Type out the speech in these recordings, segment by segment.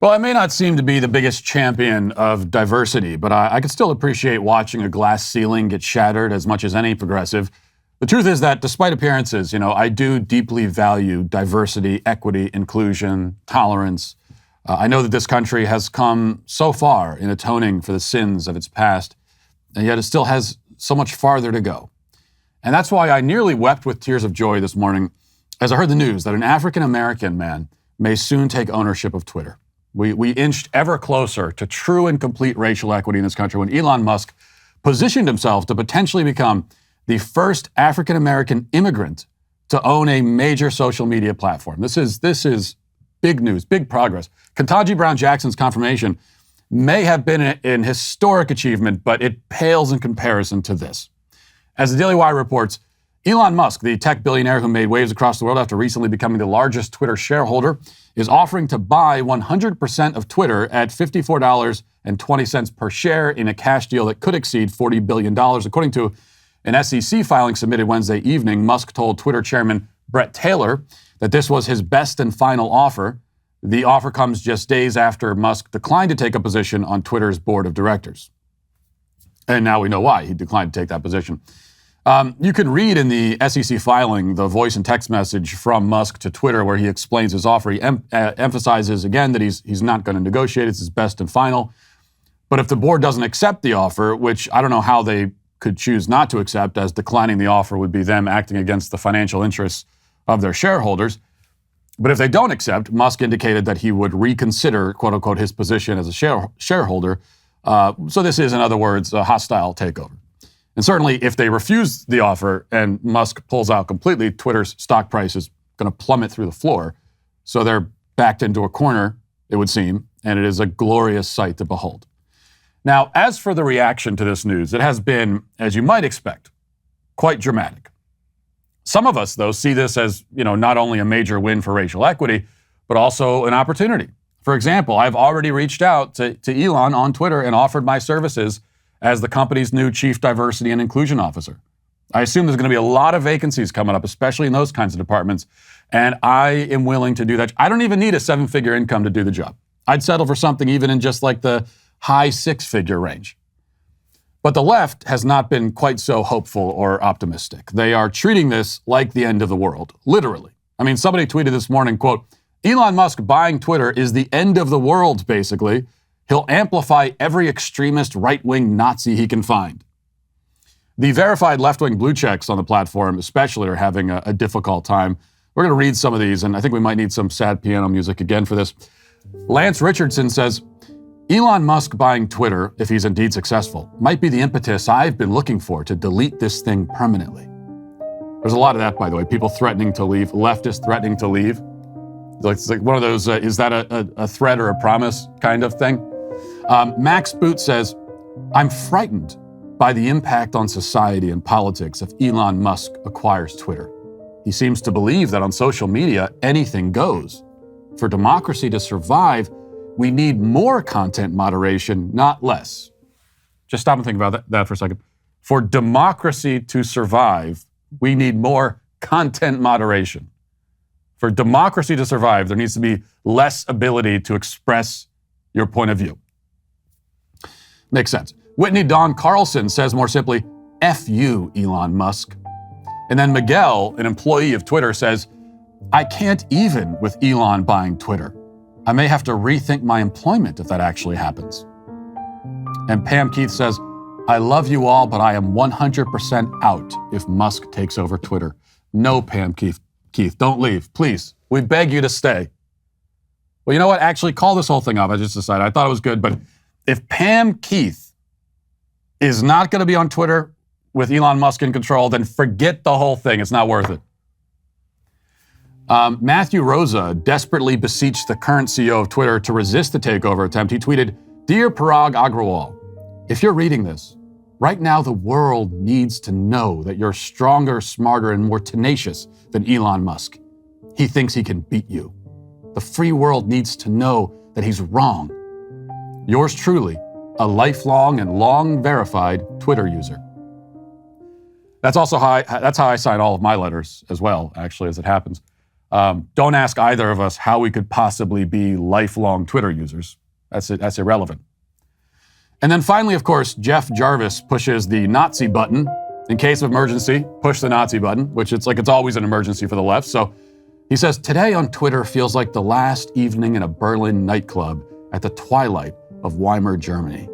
Well, I may not seem to be the biggest champion of diversity, but I could still appreciate watching a glass ceiling get shattered as much as any progressive. The truth is that despite appearances, I do deeply value diversity, equity, inclusion, tolerance. I know that this country has come so far in atoning for the sins of its past, and yet it still has so much farther to go. And that's why I nearly wept with tears of joy this morning as I heard the news that an African-American man may soon take ownership of Twitter. We inched ever closer to true and complete racial equity in this country when Elon Musk positioned himself to potentially become the first African-American immigrant to own a major social media platform. This is big news, big progress. Ketanji Brown Jackson's confirmation may have been an historic achievement, but it pales in comparison to this. As the Daily Wire reports, Elon Musk, the tech billionaire who made waves across the world after recently becoming the largest Twitter shareholder, is offering to buy 100% of Twitter at $54.20 per share in a cash deal that could exceed $40 billion. According to an SEC filing submitted Wednesday evening, Musk told Twitter chairman Brett Taylor that this was his best and final offer. The offer comes just days after Musk declined to take a position on Twitter's board of directors. And now we know why he declined to take that position. You can read in the SEC filing the voice and text message from Musk to Twitter where he explains his offer. He emphasizes again that he's not going to negotiate. It's his best and final. But if the board doesn't accept the offer, which I don't know how they could choose not to accept, as declining the offer would be them acting against the financial interests of their shareholders. But if they don't accept, Musk indicated that he would reconsider, quote unquote, his position as a shareholder. So this is, in other words, a hostile takeover. And certainly, if they refuse the offer and Musk pulls out completely, Twitter's stock price is going to plummet through the floor. So they're backed into a corner, it would seem, and it is a glorious sight to behold. Now, as for the reaction to this news, it has been, as you might expect, quite dramatic. Some of us, though, see this as, not only a major win for racial equity, but also an opportunity. For example, I've already reached out to Elon on Twitter and offered my services as the company's new chief diversity and inclusion officer. I assume there's going to be a lot of vacancies coming up, especially in those kinds of departments, and I am willing to do that. I don't even need a 7-figure income to do the job. I'd settle for something even in just like the high 6-figure range. But the left has not been quite so hopeful or optimistic. They are treating this like the end of the world, literally. I mean, somebody tweeted this morning, quote, Elon Musk buying Twitter is the end of the world, basically. He'll amplify every extremist right-wing Nazi he can find. The verified left-wing blue checks on the platform especially are having a difficult time. We're going to read some of these, and I think we might need some sad piano music again for this. Lance Richardson says, Elon Musk buying Twitter, if he's indeed successful, might be the impetus I've been looking for to delete this thing permanently. There's a lot of that, by the way. People threatening to leave, leftists threatening to leave. It's like one of those, is that a threat or a promise kind of thing? Max Boot says, I'm frightened by the impact on society and politics if Elon Musk acquires Twitter. He seems to believe that on social media, anything goes. For democracy to survive, we need more content moderation, not less. Just stop and think about that for a second. For democracy to survive, we need more content moderation. For democracy to survive, there needs to be less ability to express your point of view. Makes sense. Whitney Dawn Carlson says more simply, F you, Elon Musk. And then Miguel, an employee of Twitter, says, I can't even with Elon buying Twitter. I may have to rethink my employment if that actually happens. And Pam Keith says, I love you all, but I am 100% out if Musk takes over Twitter. No, Pam Keith, don't leave, please. We beg you to stay. Well, you know what? Actually, call this whole thing off. I just decided. I thought it was good, but if Pam Keith is not going to be on Twitter with Elon Musk in control, then forget the whole thing. It's not worth it. Matthew Rosa desperately beseeched the current CEO of Twitter to resist the takeover attempt. He tweeted, Dear Parag Agrawal, if you're reading this, right now the world needs to know that you're stronger, smarter, and more tenacious than Elon Musk. He thinks he can beat you. The free world needs to know that he's wrong. Yours truly, a lifelong and long verified Twitter user. That's how I sign all of my letters as well, actually, as it happens. Don't ask either of us how we could possibly be lifelong Twitter users. That's irrelevant. And then finally, of course, Jeff Jarvis pushes the Nazi button. In case of emergency, push the Nazi button, which it's always an emergency for the left. So he says, today on Twitter feels like the last evening in a Berlin nightclub at the twilight of Weimar Germany.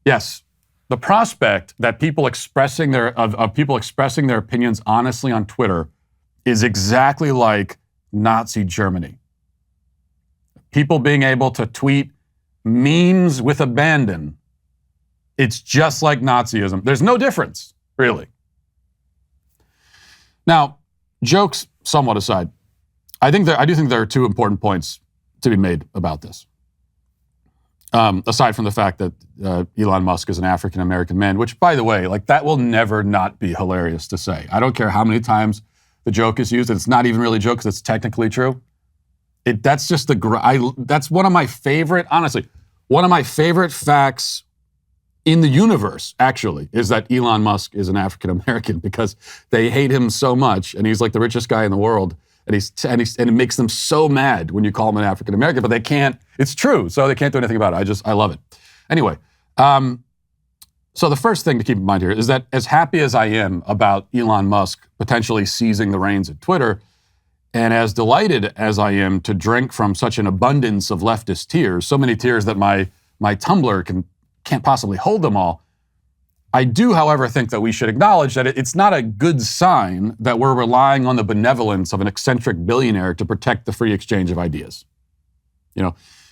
Yes, the prospect that people expressing their opinions honestly on Twitter is exactly like Nazi Germany. People being able to tweet memes with abandon. It's just like Nazism. There's no difference, really. Now, jokes somewhat aside, I do think there are two important points to be made about this. Aside from the fact that Elon Musk is an African-American man, which, by the way, that will never not be hilarious to say. I don't care how many times the joke is used. It's not even really a joke because it's technically true. That's just that's one of my favorite, honestly, one of my favorite facts in the universe, actually, is that Elon Musk is an African-American because they hate him so much, and he's like the richest guy in the world, and it makes them so mad when you call him an African-American, but they can't, it's true, so they can't do anything about it. I love it. Anyway, so the first thing to keep in mind here is that as happy as I am about Elon Musk potentially seizing the reins at Twitter, and as delighted as I am to drink from such an abundance of leftist tears, so many tears that my tumbler can't possibly hold them all, I do, however, think that we should acknowledge that it's not a good sign that we're relying on the benevolence of an eccentric billionaire to protect the free exchange of ideas.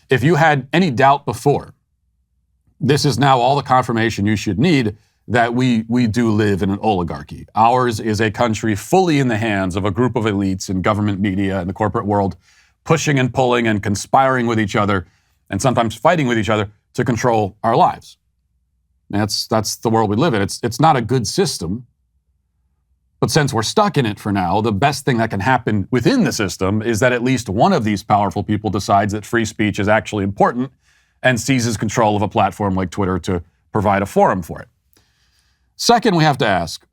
If you had any doubt before, this is now all the confirmation you should need that we do live in an oligarchy. Ours is a country fully in the hands of a group of elites in government, media, and the corporate world, pushing and pulling and conspiring with each other, and sometimes fighting with each other to control our lives. That's the world we live in. It's not a good system, but since we're stuck in it for now, the best thing that can happen within the system is that at least one of these powerful people decides that free speech is actually important and seizes control of a platform like Twitter to provide a forum for it. Second, we have to ask,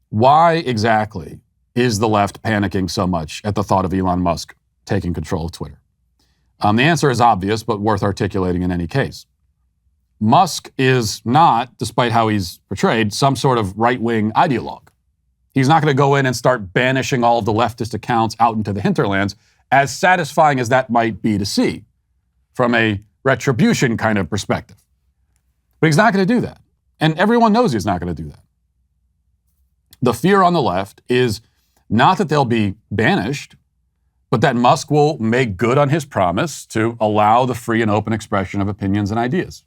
why exactly is the left panicking so much at the thought of Elon Musk taking control of Twitter? The answer is obvious, but worth articulating in any case. Musk is not, despite how he's portrayed, some sort of right-wing ideologue. He's not going to go in and start banishing all of the leftist accounts out into the hinterlands, as satisfying as that might be to see from a retribution kind of perspective. But he's not going to do that. And everyone knows he's not going to do that. The fear on the left is not that they'll be banished, but that Musk will make good on his promise to allow the free and open expression of opinions and ideas.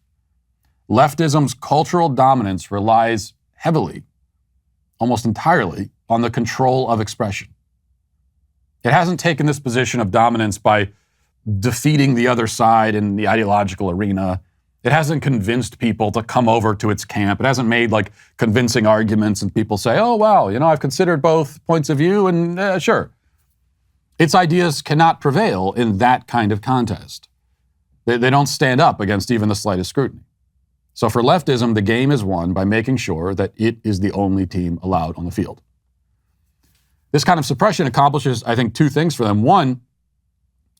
Leftism's cultural dominance relies heavily, almost entirely, on the control of expression. It hasn't taken this position of dominance by defeating the other side in the ideological arena. It hasn't convinced people to come over to its camp. It hasn't made convincing arguments and people say, oh, wow, I've considered both points of view and sure. Its ideas cannot prevail in that kind of contest. They don't stand up against even the slightest scrutiny. So for leftism, the game is won by making sure that it is the only team allowed on the field. This kind of suppression accomplishes, I think, two things for them. One,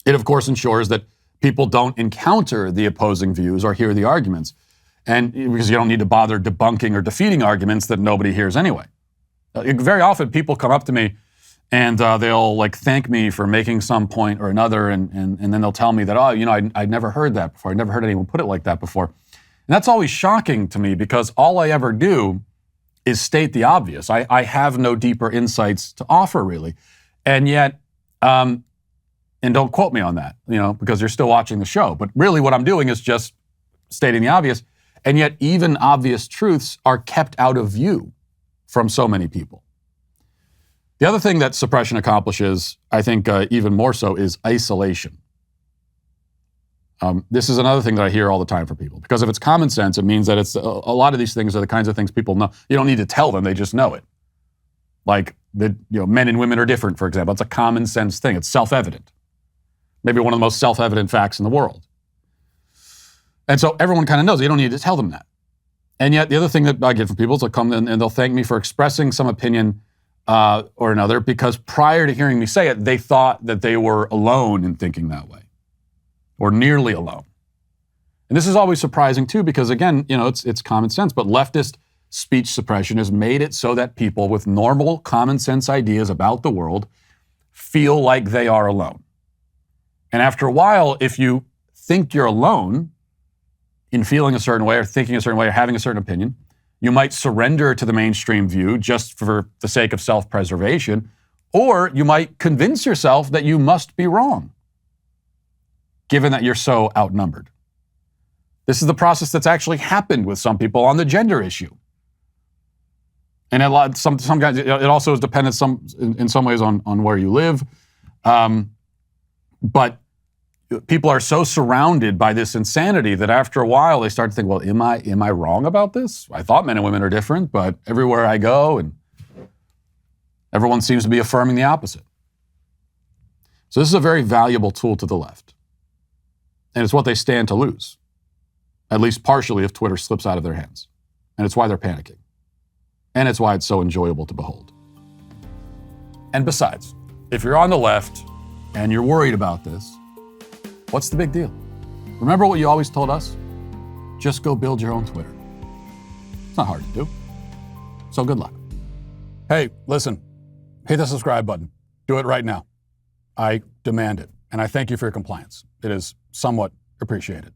it of course ensures that people don't encounter the opposing views or hear the arguments, and because you don't need to bother debunking or defeating arguments that nobody hears anyway. Very often people come up to me and they'll thank me for making some point or another, and then they'll tell me that, I'd never heard that before. I'd never heard anyone put it like that before. And that's always shocking to me because all I ever do is state the obvious. I have no deeper insights to offer, really. And yet, and don't quote me on that, because you're still watching the show. But really what I'm doing is just stating the obvious. And yet even obvious truths are kept out of view from so many people. The other thing that suppression accomplishes, I think even more so, is isolation. This is another thing that I hear all the time from people. Because if it's common sense, it means that it's a lot of these things are the kinds of things people know. You don't need to tell them, they just know it. Like men and women are different, for example. It's a common sense thing. It's self-evident. Maybe one of the most self-evident facts in the world. And so everyone kind of knows. You don't need to tell them that. And yet the other thing that I get from people is they'll come in and they'll thank me for expressing some opinion or another, because prior to hearing me say it, they thought that they were alone in thinking that way, or nearly alone. And this is always surprising too, because again, it's common sense, but leftist speech suppression has made it so that people with normal common sense ideas about the world feel like they are alone. And after a while, if you think you're alone in feeling a certain way or thinking a certain way or having a certain opinion, you might surrender to the mainstream view just for the sake of self-preservation, or you might convince yourself that you must be wrong, given that you're so outnumbered. This is the process that's actually happened with some people on the gender issue. And some guys, it also is dependent in some ways on where you live. But people are so surrounded by this insanity that after a while they start to think, well, am I wrong about this? I thought men and women are different, but everywhere I go and everyone seems to be affirming the opposite. So this is a very valuable tool to the left. And it's what they stand to lose, at least partially if Twitter slips out of their hands. And it's why they're panicking. And it's why it's so enjoyable to behold. And besides, if you're on the left and you're worried about this, what's the big deal? Remember what you always told us? Just go build your own Twitter. It's not hard to do. So good luck. Hey, listen, hit the subscribe button. Do it right now. I demand it. And I thank you for your compliance. It is somewhat appreciated.